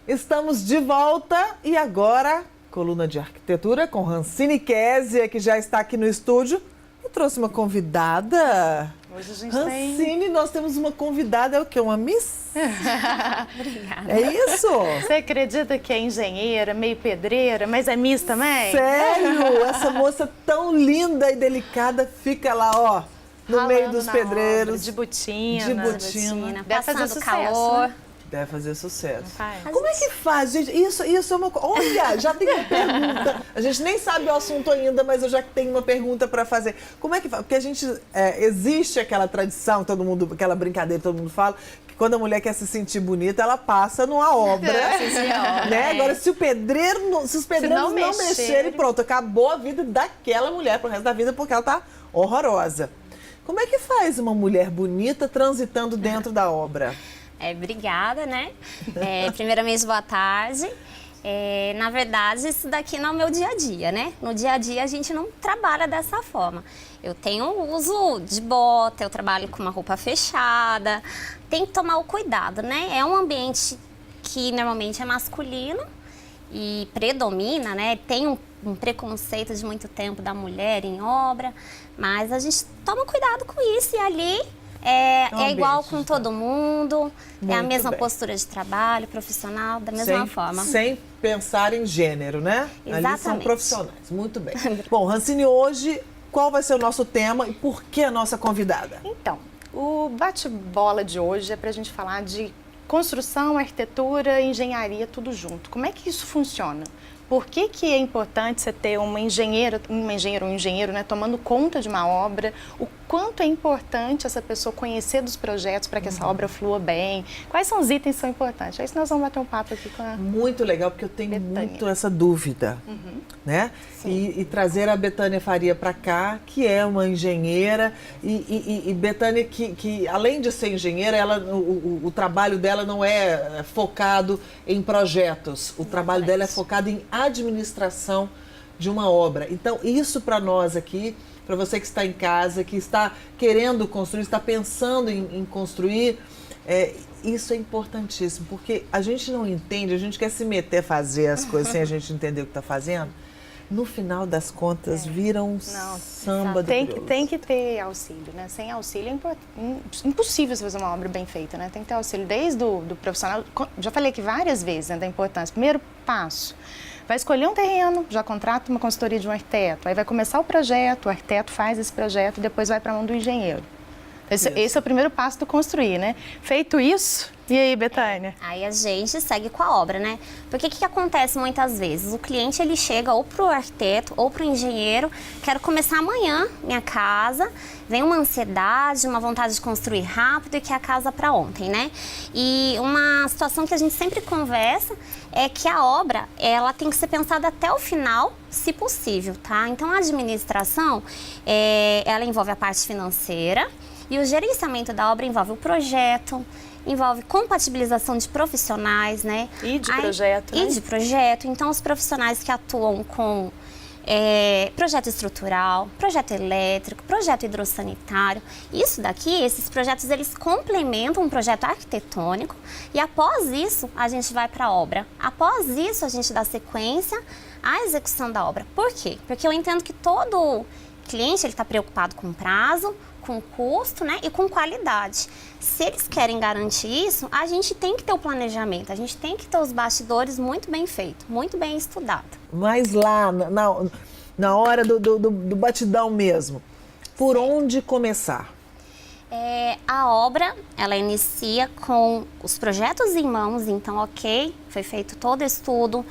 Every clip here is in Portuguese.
Estamos de volta e agora, coluna de arquitetura com Hancine Kézia, que já está aqui no estúdio e trouxe uma convidada. Hoje a gente Hancine, nós temos uma convidada, é o quê? Uma miss? Obrigada. É isso? Você acredita que é engenheira, meio pedreira, mas é miss também? Sério? Essa moça tão linda e delicada fica lá, ó, no Ralando meio dos na pedreiros. obra, de botina. De botina. Deve fazer Passando sucesso, calor. né? Deve fazer sucesso. Faz. Como é que faz, gente? Isso é uma coisa. Olha, já tem uma pergunta. A gente nem sabe o assunto ainda, mas eu já tenho uma pergunta para fazer. Como é que faz? Porque a gente. Existe aquela tradição, todo mundo, aquela brincadeira, todo mundo fala, que quando a mulher quer se sentir bonita, ela passa numa obra. Né? Agora, se os pedreiros não mexerem, pronto, acabou a vida daquela mulher pro resto da vida, porque ela tá horrorosa. Como é que faz uma mulher bonita transitando dentro da obra? Obrigada, né? Primeiramente, boa tarde. Na verdade, isso daqui não é o meu dia a dia, né? No dia a dia, a gente não trabalha dessa forma. Eu tenho uso de bota, eu trabalho com uma roupa fechada. Tem que tomar o cuidado, né? É um ambiente que normalmente é masculino e predomina, né? Tem um preconceito de muito tempo da mulher em obra, mas a gente toma cuidado com isso e ali é igual com todo mundo, é a mesma postura de trabalho, profissional, da mesma forma. Sem pensar em gênero, né? Exatamente. Ali são profissionais, muito bem. Bom, Hancine, hoje, qual vai ser o nosso tema e por que a nossa convidada? Então, o bate-bola de hoje é para a gente falar de construção, arquitetura, engenharia, tudo junto. Como é que isso funciona? Por que é importante você ter uma engenheira ou um engenheiro, né, tomando conta de uma obra? O quanto é importante essa pessoa conhecer dos projetos para que essa obra flua bem? Quais são os itens que são importantes? É isso que nós vamos bater um papo aqui com a Muito legal, porque eu tenho Betânia. muito essa dúvida, né? E trazer a Betânia Faria para cá, que é uma engenheira, e Betânia que além de ser engenheira, o trabalho dela não é focado em projetos, o trabalho dela é focado em administração de uma obra. Então, isso para nós aqui, para você que está em casa, que está querendo construir, está pensando em construir, isso é importantíssimo, porque a gente não entende, a gente quer se meter a fazer as coisas sem a gente entender o que está fazendo. No final das contas, vira um samba do crioulo. Tem que ter auxílio, né? Sem auxílio é impossível você fazer uma obra bem feita, né? Tem que ter auxílio desde do profissional. Já falei aqui várias vezes, né, da importância. Primeiro passo, vai escolher um terreno, já contrata uma consultoria de um arquiteto, aí vai começar o projeto, o arquiteto faz esse projeto e depois vai para a mão do engenheiro. Esse é o primeiro passo do construir, né? Feito isso, e aí, Betânia? Aí a gente segue com a obra, né? Porque o que acontece muitas vezes? O cliente, ele chega ou pro arquiteto ou pro engenheiro, quero começar amanhã minha casa, vem uma ansiedade, uma vontade de construir rápido e quer a casa para ontem, né? E uma situação que a gente sempre conversa é que a obra, ela tem que ser pensada até o final, se possível, tá? Então, a administração, ela envolve a parte financeira, e o gerenciamento da obra envolve o projeto, envolve compatibilização de profissionais, né? E de projeto, né? E de projeto. Então, os profissionais que atuam com projeto estrutural, projeto elétrico, projeto hidrossanitário. Isso daqui, esses projetos, eles complementam um projeto arquitetônico e após isso, a gente vai para a obra. Após isso, a gente dá sequência à execução da obra. Por quê? Porque eu entendo que todo cliente, ele está preocupado com prazo, com custo, né, e com qualidade. Se eles querem garantir isso, a gente tem que ter o planejamento, a gente tem que ter os bastidores muito bem feitos, muito bem estudado. Mas lá, na hora do batidão mesmo, por onde começar? A obra, ela inicia com os projetos em mãos, então, ok, foi feito todo estudo,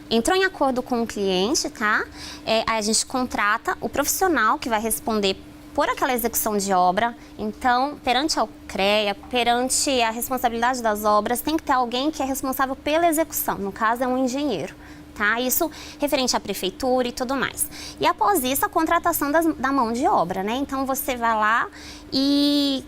entrou em acordo com o cliente, tá? Aí a gente contrata o profissional que vai responder por aquela execução de obra. Então, perante ao CREA, perante a responsabilidade das obras, tem que ter alguém que é responsável pela execução, no caso é um engenheiro, tá? Isso referente à prefeitura e tudo mais. E após isso, a contratação da mão de obra, né? Então, você vai lá e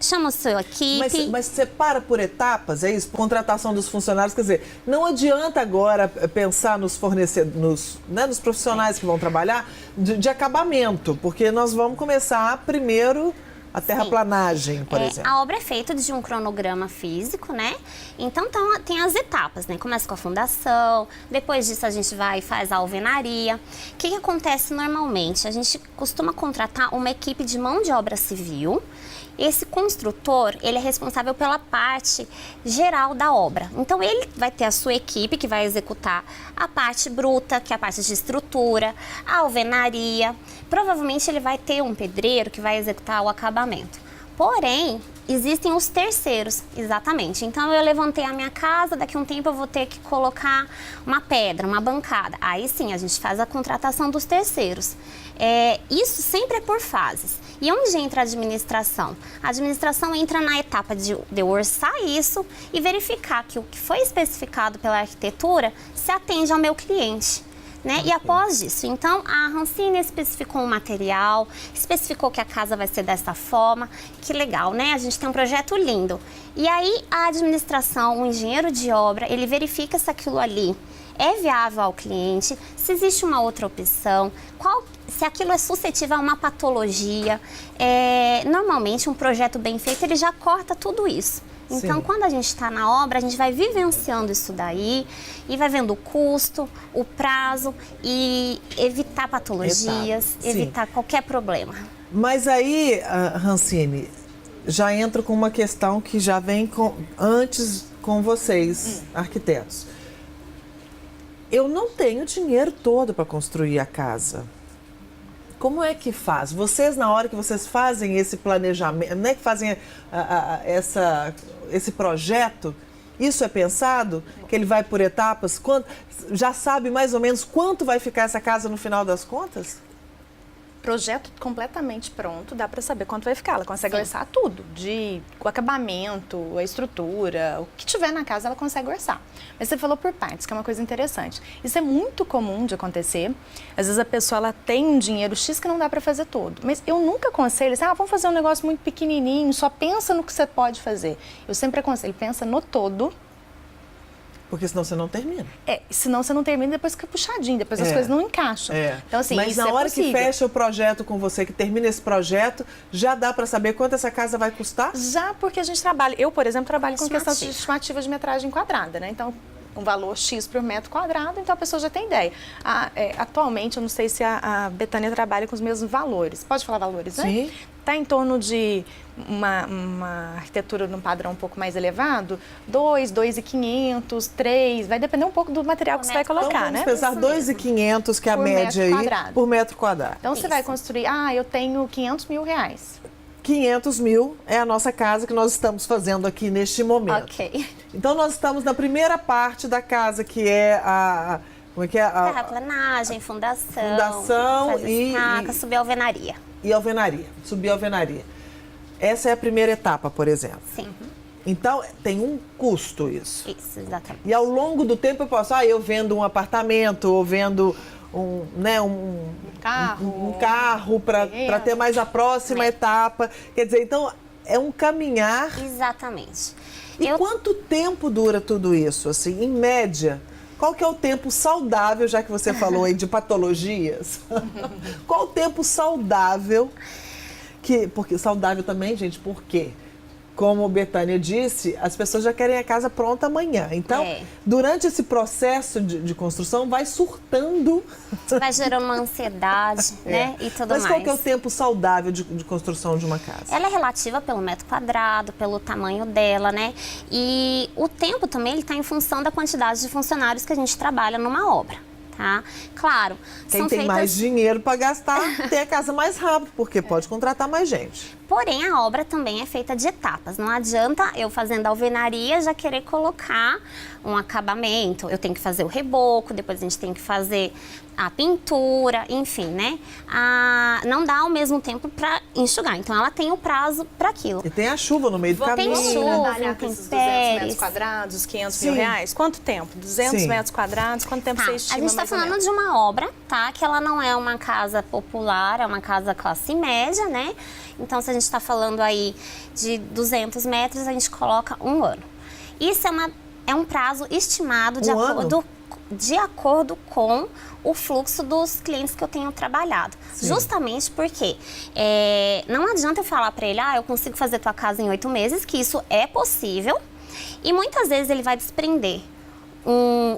chama a sua equipe. Mas separa por etapas, é isso? Contratação dos funcionários, quer dizer, não adianta agora pensar nos fornecedores, nos profissionais que vão trabalhar de acabamento, porque nós vamos começar primeiro a terraplanagem, por exemplo? A obra é feita de um cronograma físico, né? Então tem as etapas, né? Começa com a fundação, depois disso a gente vai e faz a alvenaria. O que acontece normalmente? A gente costuma contratar uma equipe de mão de obra civil. Esse construtor, ele é responsável pela parte geral da obra. Então, ele vai ter a sua equipe que vai executar a parte bruta, que é a parte de estrutura, a alvenaria. Provavelmente, ele vai ter um pedreiro que vai executar o acabamento. Porém, existem os terceiros, exatamente. Então, eu levantei a minha casa, daqui a um tempo eu vou ter que colocar uma pedra, uma bancada. Aí sim, a gente faz a contratação dos terceiros. Isso sempre é por fases. E onde entra a administração? A administração entra na etapa de eu orçar isso e verificar que o que foi especificado pela arquitetura se atende ao meu cliente. Né? E após isso, então, a Hansine especificou um material, especificou que a casa vai ser dessa forma. Que legal, né? A gente tem um projeto lindo. E aí, a administração, o engenheiro de obra, ele verifica se aquilo ali é viável ao cliente, se existe uma outra opção, se aquilo é suscetível a uma patologia. Normalmente, um projeto bem feito, ele já corta tudo isso. Então, sim, quando a gente está na obra, a gente vai vivenciando isso daí e vai vendo o custo, o prazo e evitar patologias, evitar qualquer problema. Mas aí, Hansine, já entra com uma questão que já vem antes com vocês, arquitetos. Eu não tenho dinheiro todo para construir a casa. Como é que faz? Vocês, na hora que vocês fazem esse planejamento, né, que fazem esse projeto, isso é pensado? Que ele vai por etapas? Já sabe mais ou menos quanto vai ficar essa casa no final das contas? Projeto completamente pronto, dá para saber quanto vai ficar. Ela consegue orçar tudo, o acabamento, a estrutura, o que tiver na casa ela consegue orçar. Mas você falou por partes, que é uma coisa interessante. Isso é muito comum de acontecer. Às vezes a pessoa ela tem um dinheiro X que não dá para fazer todo. Mas eu nunca aconselho assim, vamos fazer um negócio muito pequenininho, só pensa no que você pode fazer. Eu sempre aconselho, pensa no todo. Porque senão você não termina. Senão você não termina, depois fica puxadinho, depois as coisas não encaixam. Então, assim, mas isso na hora possível. Que fecha o projeto com você, que termina esse projeto, já dá para saber quanto essa casa vai custar? Já, porque a gente trabalha, eu, por exemplo, trabalho com questão de estimativa de metragem quadrada, né? Então, um valor X por metro quadrado, então a pessoa já tem ideia. Atualmente, eu não sei se a Betânia trabalha com os mesmos valores. Pode falar valores, né? Sim. Está em torno de uma arquitetura num padrão um pouco mais elevado, 2.500, 3, vai depender um pouco do material que você vai colocar, então, vamos pensar 2.500, que é a média aí, por metro quadrado. Então, você vai construir, eu tenho 500 mil reais. 500 mil é a nossa casa que nós estamos fazendo aqui neste momento. Ok. Então, nós estamos na primeira parte da casa, que é como é que é? Terraplanagem, fundação e subir a alvenaria. E alvenaria, subir a alvenaria. Essa é a primeira etapa, por exemplo. Sim. Então, tem um custo isso. Isso, exatamente. E ao longo do tempo eu posso, eu vendo um apartamento, ou vendo um carro para ter mais a próxima etapa. Quer dizer, então, é um caminhar. Exatamente. E quanto tempo dura tudo isso, assim, em média? Qual que é o tempo saudável, já que você falou aí de patologias? Qual o tempo saudável? Porque saudável também, gente, por quê? Como a Betânia disse, as pessoas já querem a casa pronta amanhã. Então, durante esse processo de construção, vai surtando. Vai gerando uma ansiedade, né? E tudo mais. Mas qual que é o tempo saudável de construção de uma casa? Ela é relativa pelo metro quadrado, pelo tamanho dela, né? E o tempo também ele está em função da quantidade de funcionários que a gente trabalha numa obra. Tá? Claro. Quem tem mais dinheiro para gastar tem a casa mais rápido, porque pode contratar mais gente. Porém, a obra também é feita de etapas. Não adianta eu fazendo a alvenaria já querer colocar um acabamento. Eu tenho que fazer o reboco, depois a gente tem que fazer a pintura, enfim, né? Não dá ao mesmo tempo para enxugar. Então, ela tem o prazo para aquilo. E tem a chuva no meio do caminho. Tem chuva, tem 200 metros quadrados, 500 mil reais. Quanto tempo? 200 metros quadrados, quanto tempo você estima? A gente está falando de uma obra, tá? Que ela não é uma casa popular, é uma casa classe média, né? Então, se a gente está falando aí de 200 metros, a gente coloca 1 ano. Isso é um prazo estimado de acordo... de acordo com o fluxo dos clientes que eu tenho trabalhado. Sim. Justamente porque não adianta eu falar para ele, eu consigo fazer tua casa em 8 meses, que isso é possível, e muitas vezes ele vai desprender.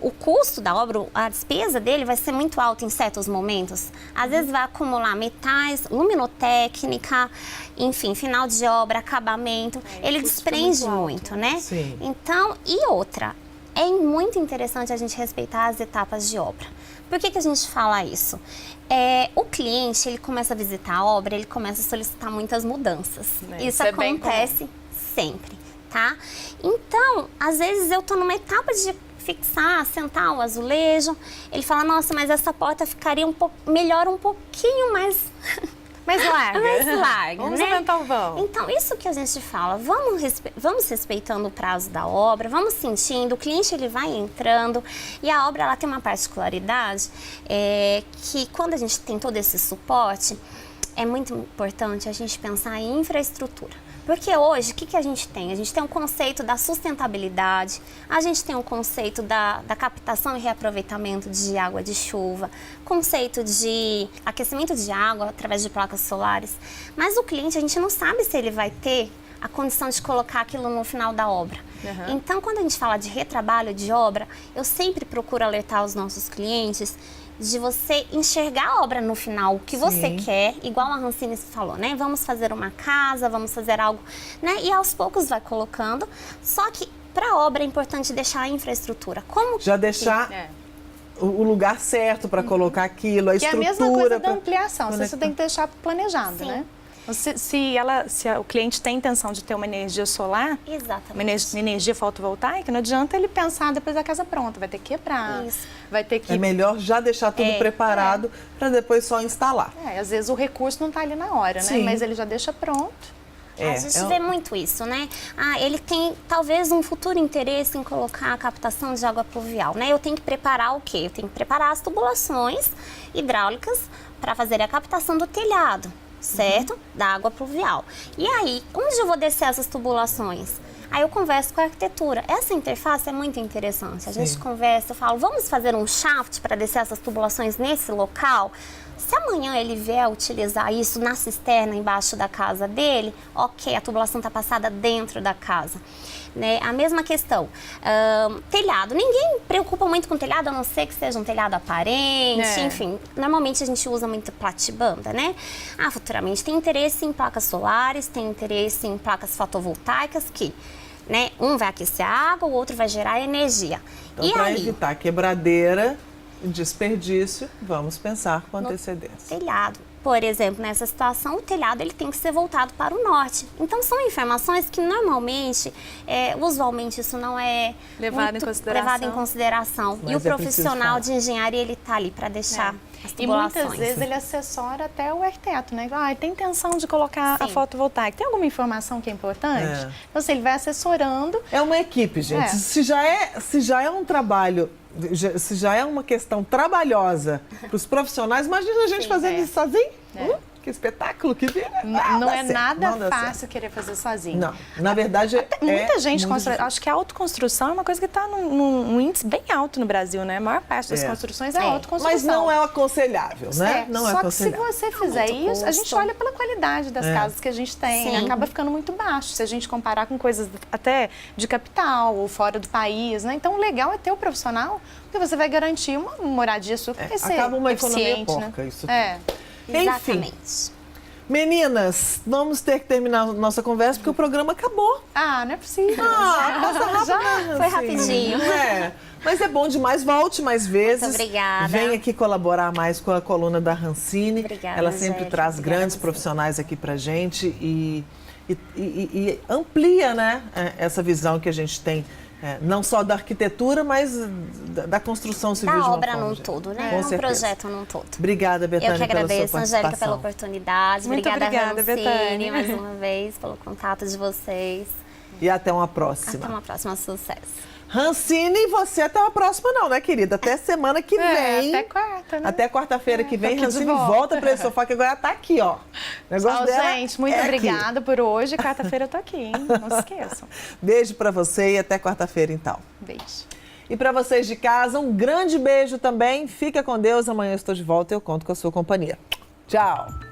O custo da obra, a despesa dele vai ser muito alta em certos momentos. Às vezes vai acumular metais, luminotécnica, enfim, final de obra, acabamento. Ele desprende muito, né? Sim. Então, e outra, é muito interessante a gente respeitar as etapas de obra. Por que a gente fala isso? O cliente, ele começa a visitar a obra, ele começa a solicitar muitas mudanças. Isso acontece sempre, tá? Então, às vezes eu tô numa etapa de fixar, sentar o azulejo, ele fala, nossa, mas essa porta ficaria melhor um pouquinho mais larga. mais larga, Vamos né? aumentar o vão. Então, isso que a gente fala, vamos respeitando o prazo da obra, vamos sentindo, o cliente ele vai entrando, e a obra ela tem uma particularidade que quando a gente tem todo esse suporte, é muito importante a gente pensar em infraestrutura. Porque hoje, o que a gente tem? A gente tem um conceito da sustentabilidade, a gente tem um conceito da captação e reaproveitamento de água de chuva, conceito de aquecimento de água através de placas solares. Mas o cliente, a gente não sabe se ele vai ter a condição de colocar aquilo no final da obra. Uhum. Então, quando a gente fala de retrabalho de obra, eu sempre procuro alertar os nossos clientes de você enxergar a obra no final, o que você quer, igual a Hansine falou, né? Vamos fazer uma casa, vamos fazer algo, né? E aos poucos vai colocando, só que para a obra é importante deixar a infraestrutura. Como já deixar o lugar certo para colocar aquilo, a estrutura. E a mesma coisa da ampliação, você tem que deixar planejado, né? Se o cliente tem intenção de ter uma energia solar, uma energia fotovoltaica, não adianta ele pensar depois da casa pronta, vai ter que quebrar, vai ter que... É melhor já deixar tudo preparado para depois só instalar. Às vezes o recurso não está ali na hora, né? Mas ele já deixa pronto. A gente vê muito isso, né? Ele tem talvez um futuro interesse em colocar a captação de água pluvial, né? Eu tenho que preparar o quê? Eu tenho que preparar as tubulações hidráulicas para fazer a captação do telhado, certo? Da água pluvial. E aí, onde eu vou descer essas tubulações? Aí eu converso com a arquitetura. Essa interface é muito interessante. A gente conversa, eu falo, vamos fazer um shaft para descer essas tubulações nesse local? Se amanhã ele vier utilizar isso na cisterna embaixo da casa dele, ok, a tubulação está passada dentro da casa. Né? A mesma questão, telhado. Ninguém preocupa muito com telhado, a não ser que seja um telhado aparente, enfim. Normalmente a gente usa muito platibanda, né? Futuramente tem interesse em placas solares, tem interesse em placas fotovoltaicas que... Né? Um vai aquecer a água, o outro vai gerar energia. Então, para evitar quebradeira, desperdício, vamos pensar com antecedência. Telhado. Por exemplo, nessa situação, o telhado ele tem que ser voltado para o norte. Então, são informações que normalmente, usualmente, isso não é levado em consideração. Mas e o profissional de engenharia, ele está ali para deixar as tubulações. E muitas vezes ele assessora até o arquiteto, né? Tem intenção de colocar a fotovoltaica. Tem alguma informação que é importante? Então, assim, ele vai assessorando. É uma equipe, gente. Se já é um trabalho... Se já é uma questão trabalhosa para os profissionais, imagina a gente fazendo isso sozinho. Que espetáculo que vira. Não é nada fácil querer fazer sozinho. Não, na verdade muita gente constrói. Acho que a autoconstrução é uma coisa que está num índice bem alto no Brasil, né? A maior parte das construções é autoconstrução. Mas não é aconselhável, né? Não é Só aconselhável. que se você fizer isso, a gente olha pela qualidade das casas que a gente tem. Acaba ficando muito baixo, se a gente comparar com coisas até de capital ou fora do país, né? Então, o legal é ter o profissional, porque você vai garantir uma moradia super acaba uma economia porca, isso tudo. Exatamente. Enfim, meninas, vamos ter que terminar a nossa conversa porque o programa acabou. Não é possível. Passa rápido. Já foi rapidinho. Mas é bom demais, volte mais vezes. Muito obrigada. Vem aqui colaborar mais com a coluna da Hansine. Obrigada, ela sempre traz grandes profissionais aqui pra gente e amplia, né, essa visão que a gente tem. Não só da arquitetura, mas da construção civil de uma obra forma num geral. todo, né? Com certeza. Projeto num todo. Obrigada, Betânia, Eu que pela sua agradeço, participação. Angélica, pela oportunidade. Muito obrigada, Betânia, mais uma vez, pelo contato de vocês. E até uma próxima. Até uma próxima, sucesso. Hansine, você até uma próxima não, né, querida? Até semana que vem. Até quarta, né? Até quarta-feira que vem, Hansine volta. volta para esse sofá que agora tá aqui, ó. O negócio dela gente, muito obrigada por hoje. Quarta-feira eu tô aqui, hein? Não se esqueçam. Beijo para você e até quarta-feira, então. Beijo. E para vocês de casa, um grande beijo também. Fica com Deus. Amanhã eu estou de volta e eu conto com a sua companhia. Tchau!